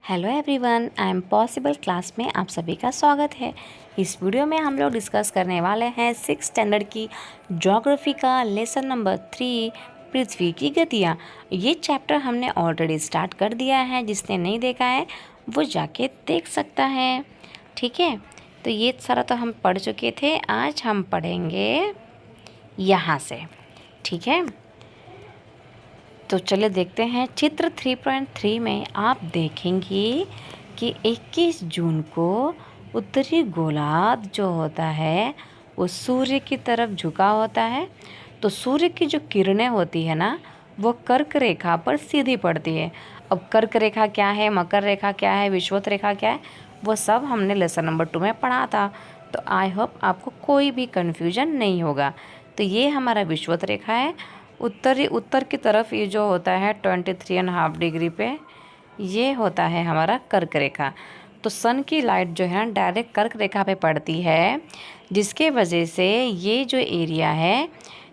Hello everyone, I am possible class में आप सभी का स्वागत है। इस वीडियो में हम लोग डिस्कस करने वाले हैं 6th स्टैंडर्ड की ज्योग्राफी का लेसन नंबर 3 पृथ्वी की गतियाँ। ये चैप्टर हमने ऑलरेडी स्टार्ट कर दिया है, जिसने नहीं देखा है वो जाके देख सकता है। ठीक है, तो ये सारा तो हम पढ़ चुके थे। आज हम पढ़ेंगे यहाँ से। ठीक है, तो चलिए देखते हैं। चित्र 3.3 में आप देखेंगे कि 21 जून को उत्तरी गोलार्ध जो होता है वो सूर्य की तरफ झुका होता है। तो सूर्य की जो किरणें होती है ना, वो कर्क रेखा पर सीधी पड़ती है। अब कर्क रेखा क्या है, मकर रेखा क्या है, विषुवत रेखा क्या है, वो सब हमने लेसन नंबर 2 में पढ़ा था। तो आई होप आपको कोई भी कन्फ्यूजन नहीं होगा। तो ये हमारा विषुवत रेखा है। उत्तर की तरफ ये जो होता है 23.5 डिग्री पे, ये होता है हमारा कर्क रेखा। तो सन की लाइट जो है ना डायरेक्ट कर्क रेखा पे पड़ती है, जिसके वजह से ये जो एरिया है,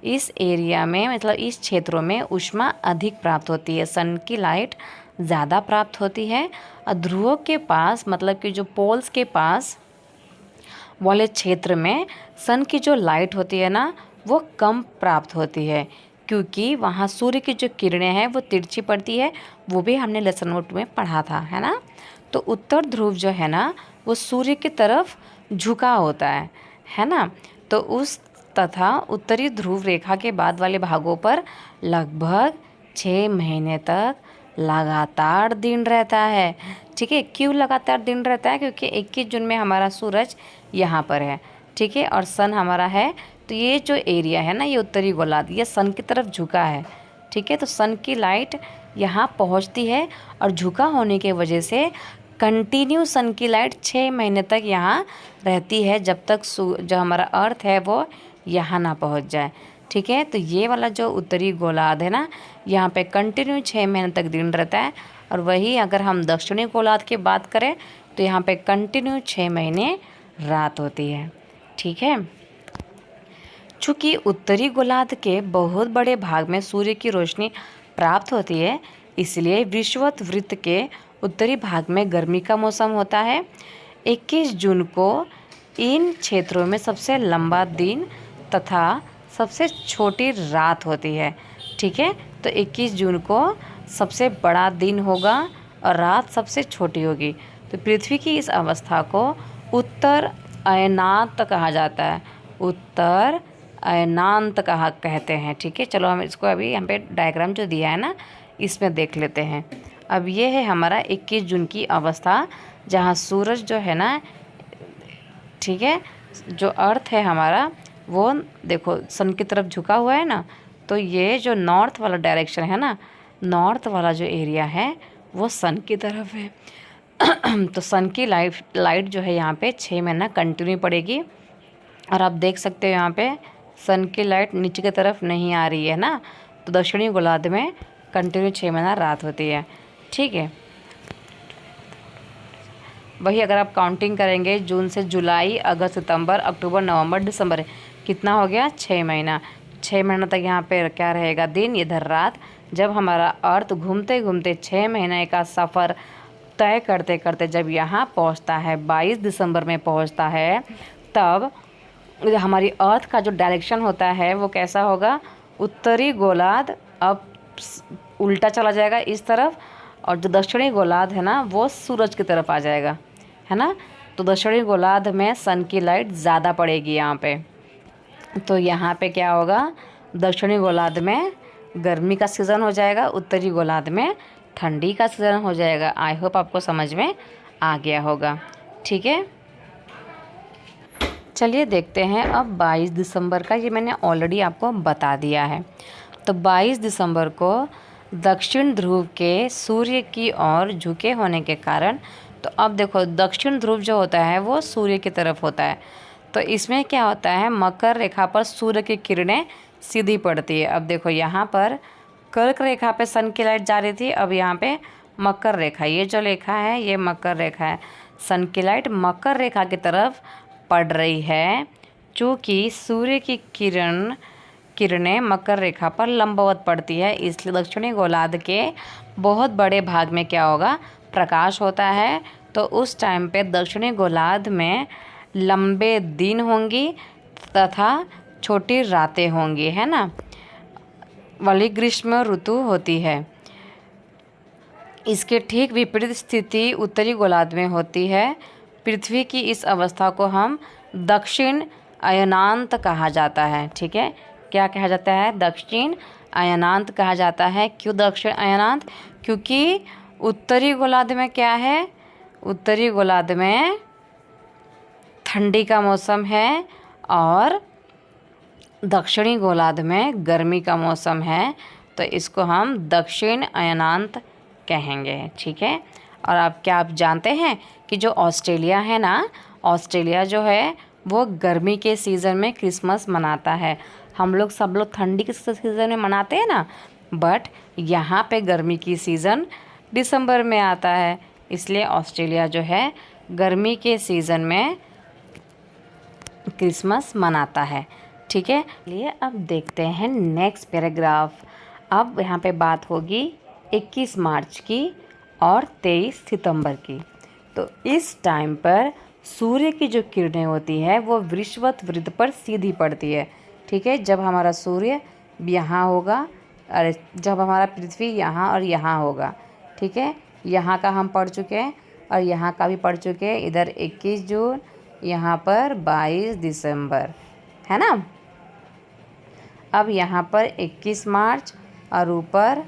इस एरिया में मतलब इस क्षेत्रों में ऊष्मा अधिक प्राप्त होती है, सन की लाइट ज़्यादा प्राप्त होती है। और ध्रुवों के पास मतलब कि जो पोल्स के पास वाले क्षेत्र में सन की जो लाइट होती है ना, वो कम प्राप्त होती है, क्योंकि वहाँ सूर्य की जो किरणें हैं वो तिरछी पड़ती है। वो भी हमने लेसन नंबर 2 में पढ़ा था, है ना। तो उत्तर ध्रुव जो है ना वो सूर्य की तरफ झुका होता है ना। तो उस तथा उत्तरी ध्रुव रेखा के बाद वाले भागों पर लगभग 6 महीने तक लगातार दिन रहता है। ठीक है, क्यों लगातार दिन रहता है? क्योंकि 21 जून में हमारा सूरज यहाँ पर है, ठीक है, और सन हमारा है। तो ये जो एरिया है ना, ये उत्तरी गोलार्ध, ये सन की तरफ झुका है। ठीक है, तो सन की लाइट यहाँ पहुँचती है और झुका होने के वजह से कंटिन्यू सन की लाइट 6 महीने तक यहाँ रहती है, जब तक जो हमारा अर्थ है वो यहाँ ना पहुँच जाए। ठीक है, तो ये वाला जो उत्तरी गोलार्ध है ना, यहाँ पे कंटिन्यू 6 महीने तक दिन रहता है। और वही अगर हम दक्षिणी गोलार्ध की बात करें तो यहाँ पे कंटिन्यू 6 महीने रात होती है। ठीक है, चूँकि उत्तरी गोलार्ध के बहुत बड़े भाग में सूर्य की रोशनी प्राप्त होती है, इसलिए विषुवत वृत्त के उत्तरी भाग में गर्मी का मौसम होता है। 21 जून को इन क्षेत्रों में सबसे लंबा दिन तथा सबसे छोटी रात होती है। ठीक है, तो 21 जून को सबसे बड़ा दिन होगा और रात सबसे छोटी होगी। तो पृथ्वी की इस अवस्था को उत्तर अयनांत कहा जाता है, उत्तर अयनांत कहते हैं। ठीक है, चलो हम इसको अभी यहाँ पे डायग्राम जो दिया है ना, इसमें देख लेते हैं। अब ये है हमारा 21 जून की अवस्था, जहाँ सूरज जो है ना, ठीक है, जो अर्थ है हमारा वो देखो सन की तरफ झुका हुआ है ना। तो ये जो नॉर्थ वाला डायरेक्शन है ना, नॉर्थ वाला जो एरिया है वो सन की तरफ है। तो सन की लाइट जो है यहाँ पे 6 महीना कंटिन्यू पड़ेगी। और आप देख सकते हो यहाँ पे सन की लाइट नीचे की तरफ नहीं आ रही है ना, तो दक्षिणी गोलार्ध में कंटिन्यू 6 महीना रात होती है। ठीक है, वही अगर आप काउंटिंग करेंगे जून से जुलाई, अगस्त, सितंबर, अक्टूबर, नवंबर, दिसंबर, कितना हो गया? 6 महीना। 6 महीना तक यहाँ पे क्या रहेगा? दिन, इधर रात। जब हमारा अर्थ घूमते घूमते 6 महीने का सफ़र तय करते करते जब यहाँ पहुँचता है, 22 दिसंबर में पहुँचता है, तब हमारी अर्थ का जो डायरेक्शन होता है वो कैसा होगा? उत्तरी गोलार्ध अब उल्टा चला जाएगा इस तरफ, और जो दक्षिणी गोलार्ध है ना वो सूरज की तरफ आ जाएगा, है ना। तो दक्षिणी गोलार्ध में सन की लाइट ज़्यादा पड़ेगी यहाँ पे। तो यहाँ पे क्या होगा? दक्षिणी गोलार्ध में गर्मी का सीज़न हो जाएगा, उत्तरी गोलार्ध में ठंडी का सीज़न हो जाएगा। आई होप आपको समझ में आ गया होगा। ठीक है, चलिए देखते हैं अब 22 दिसंबर का। ये मैंने ऑलरेडी आपको बता दिया है। तो 22 दिसंबर को दक्षिण ध्रुव के सूर्य की ओर झुके होने के कारण, तो अब देखो दक्षिण ध्रुव जो होता है वो सूर्य की तरफ होता है। तो इसमें क्या होता है? मकर रेखा पर सूर्य की किरणें सीधी पड़ती है। अब देखो यहाँ पर कर्क रेखा पे सन की लाइट जा रही थी, अब यहाँ पे मकर रेखा, ये जो रेखा है ये मकर रेखा है, सन की लाइट मकर रेखा की तरफ पड़ रही है। चूँकि सूर्य की किरणें मकर रेखा पर लंबवत पड़ती है, इसलिए दक्षिणी गोलार्ध के बहुत बड़े भाग में क्या होगा? प्रकाश होता है तो उस टाइम पे दक्षिणी गोलार्ध में लंबे दिन होंगी तथा छोटी रातें होंगी, है ना। वाली ग्रीष्म ऋतु होती है। इसके ठीक विपरीत स्थिति उत्तरी गोलार्ध में होती है। पृथ्वी की इस अवस्था को हम दक्षिण अयनांत कहा जाता है। ठीक है, क्या कहा जाता है? दक्षिण अयनांत कहा जाता है। क्यों दक्षिण अयनांत? क्योंकि उत्तरी गोलार्ध में क्या है? उत्तरी गोलार्ध में ठंडी का मौसम है और दक्षिणी गोलार्ध में गर्मी का मौसम है, तो इसको हम दक्षिण अयनांत कहेंगे। ठीक है। और अब क्या आप जानते हैं कि जो ऑस्ट्रेलिया है ना, ऑस्ट्रेलिया जो है वो गर्मी के सीज़न में क्रिसमस मनाता है। हम लोग सब लोग ठंडी के सीज़न में मनाते हैं ना, बट यहाँ पे गर्मी की सीज़न दिसंबर में आता है, इसलिए ऑस्ट्रेलिया जो है गर्मी के सीज़न में क्रिसमस मनाता है। ठीक है, चलिए अब देखते हैं नेक्स्ट पैराग्राफ। अब यहाँ पे बात होगी 21 मार्च की और 23 सितंबर की। तो इस टाइम पर सूर्य की जो किरणें होती है वो विषुवत वृत्त पर सीधी पड़ती है। ठीक है, जब हमारा सूर्य यहाँ होगा और जब हमारा पृथ्वी यहाँ और यहाँ होगा। ठीक है, यहाँ का हम पढ़ चुके हैं और यहाँ का भी पढ़ चुके हैं। इधर 21 जून, यहाँ पर 22 दिसंबर, है ना। अब यहाँ पर 21 मार्च और ऊपर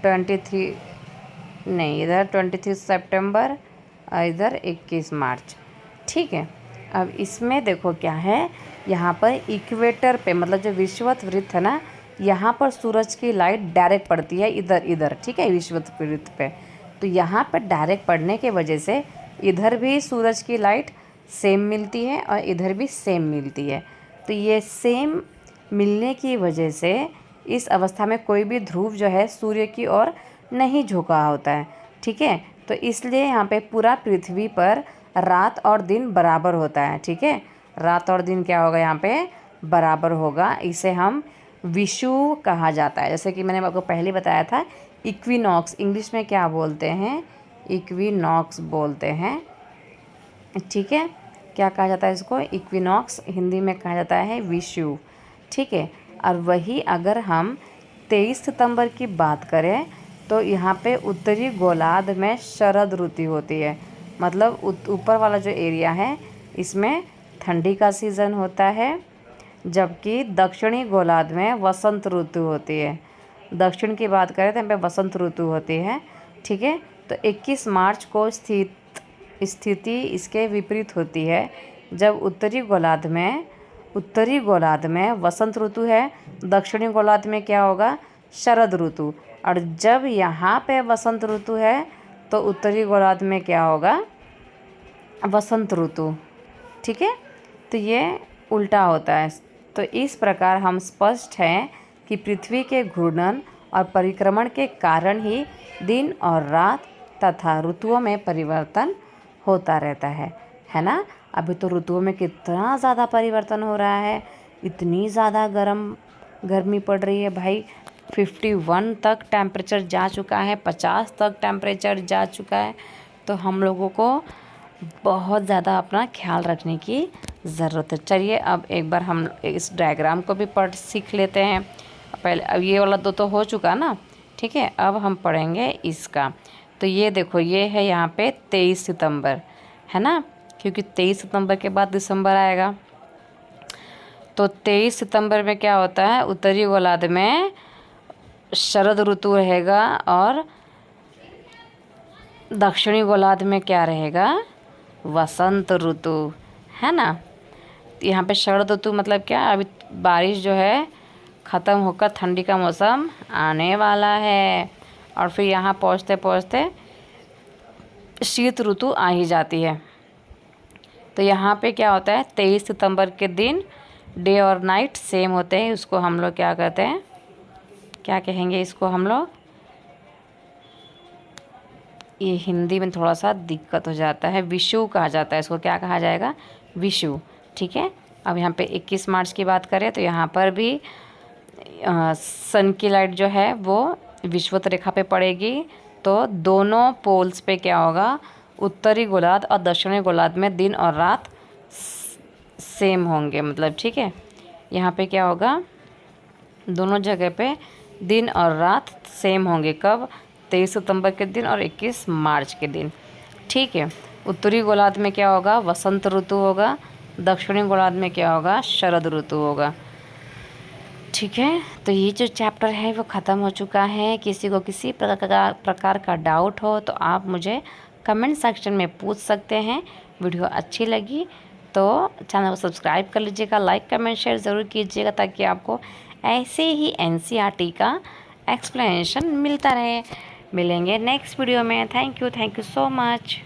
23 सितंबर और इधर 21 मार्च। ठीक है, अब इसमें देखो क्या है, यहाँ पर इक्वेटर पे मतलब जो विषुवत वृत्त है ना, यहाँ पर सूरज की लाइट डायरेक्ट पड़ती है इधर। ठीक है, विषुवत वृत्त पे। तो यहाँ पर डायरेक्ट पड़ने के वजह से इधर भी सूरज की लाइट सेम मिलती है और इधर भी सेम मिलती है। तो ये सेम मिलने की वजह से इस अवस्था में कोई भी ध्रुव जो है सूर्य की ओर नहीं झुका होता है। ठीक है, तो इसलिए यहाँ पे पूरा पृथ्वी पर रात और दिन बराबर होता है। ठीक है, रात और दिन क्या होगा यहाँ पे? बराबर होगा। इसे हम विषुव कहा जाता है। जैसे कि मैंने आपको पहले बताया था, इक्विनॉक्स इंग्लिश में क्या बोलते हैं? इक्विनॉक्स बोलते हैं। ठीक है, क्या कहा जाता है इसको? इक्विनॉक्स। हिंदी में कहा जाता है विषुव। ठीक है, और वही अगर हम 23 सितंबर की बात करें तो यहाँ पे उत्तरी गोलार्ध में शरद ऋतु होती है। मतलब ऊपर वाला जो एरिया है इसमें ठंडी का सीज़न होता है, जबकि दक्षिणी गोलार्ध में वसंत ऋतु होती है। दक्षिण की बात करें तो यहाँ पे वसंत ऋतु होती है। ठीक है, तो 21 मार्च को स्थिति इसके विपरीत होती है। जब उत्तरी गोलार्ध में वसंत ऋतु है, दक्षिणी गोलार्ध में क्या होगा? शरद ऋतु। और जब यहाँ पे वसंत ऋतु है तो उत्तरी गोलार्ध में क्या होगा? वसंत ऋतु। ठीक है, तो ये उल्टा होता है। तो इस प्रकार हम स्पष्ट हैं कि पृथ्वी के घूर्णन और परिक्रमण के कारण ही दिन और रात तथा ऋतुओं में परिवर्तन होता रहता है ना। अभी तो ऋतुओं में कितना ज़्यादा परिवर्तन हो रहा है, इतनी ज़्यादा गर्मी पड़ रही है भाई। 51 तक टेम्परेचर जा चुका है, 50 तक टेम्परेचर जा चुका है। तो हम लोगों को बहुत ज़्यादा अपना ख्याल रखने की ज़रूरत है। चलिए अब एक बार हम इस डायग्राम को भी पढ़ सीख लेते हैं। पहले अब ये वाला तो हो चुका ना। ठीक है, अब हम पढ़ेंगे इसका। तो ये देखो, ये है यहाँ पे 23 सितंबर, है ना, क्योंकि 23 सितंबर के बाद दिसंबर आएगा। तो 23 सितंबर में क्या होता है? उत्तरी गोलार्ध में शरद ऋतु रहेगा और दक्षिणी गोलार्ध में क्या रहेगा? वसंत ऋतु, है ना। यहाँ पे शरद ऋतु मतलब क्या? अभी बारिश जो है ख़त्म होकर ठंडी का मौसम आने वाला है और फिर यहाँ पहुँचते पहुँचते शीत ऋतु आ ही जाती है। तो यहाँ पे क्या होता है? 23 सितंबर के दिन डे और नाइट सेम होते हैं। उसको हम लोग क्या कहते हैं? क्या कहेंगे इसको हम लोग? ये हिंदी में थोड़ा सा दिक्कत हो जाता है, विषुव कहा जाता है इसको। क्या कहा जाएगा? विषुव। ठीक है, अब यहाँ पे 21 मार्च की बात करें तो यहाँ पर भी सन की लाइट जो है वो विषुवत रेखा पे पड़ेगी। तो दोनों पोल्स पे क्या होगा, उत्तरी गोलार्ध और दक्षिणी गोलार्ध में दिन और रात सेम होंगे, मतलब ठीक है। यहाँ पे क्या होगा, दोनों जगह पे दिन और रात सेम होंगे। कब, 23 सितंबर के दिन और 21 मार्च के दिन, ठीक है। उत्तरी गोलार्ध में क्या होगा, वसंत ऋतु होगा, दक्षिणी गोलार्ध में क्या होगा, शरद ऋतु होगा, ठीक है। तो ये जो चैप्टर है वो ख़त्म हो चुका है। किसी को किसी प्रकार का डाउट हो तो आप मुझे कमेंट सेक्शन में पूछ सकते हैं। वीडियो अच्छी लगी तो चैनल को सब्सक्राइब कर लीजिएगा, लाइक कमेंट शेयर ज़रूर कीजिएगा, ताकि आपको ऐसे ही एनसीईआरटी का एक्सप्लेनेशन मिलता रहे। मिलेंगे नेक्स्ट वीडियो में। Thank you so much.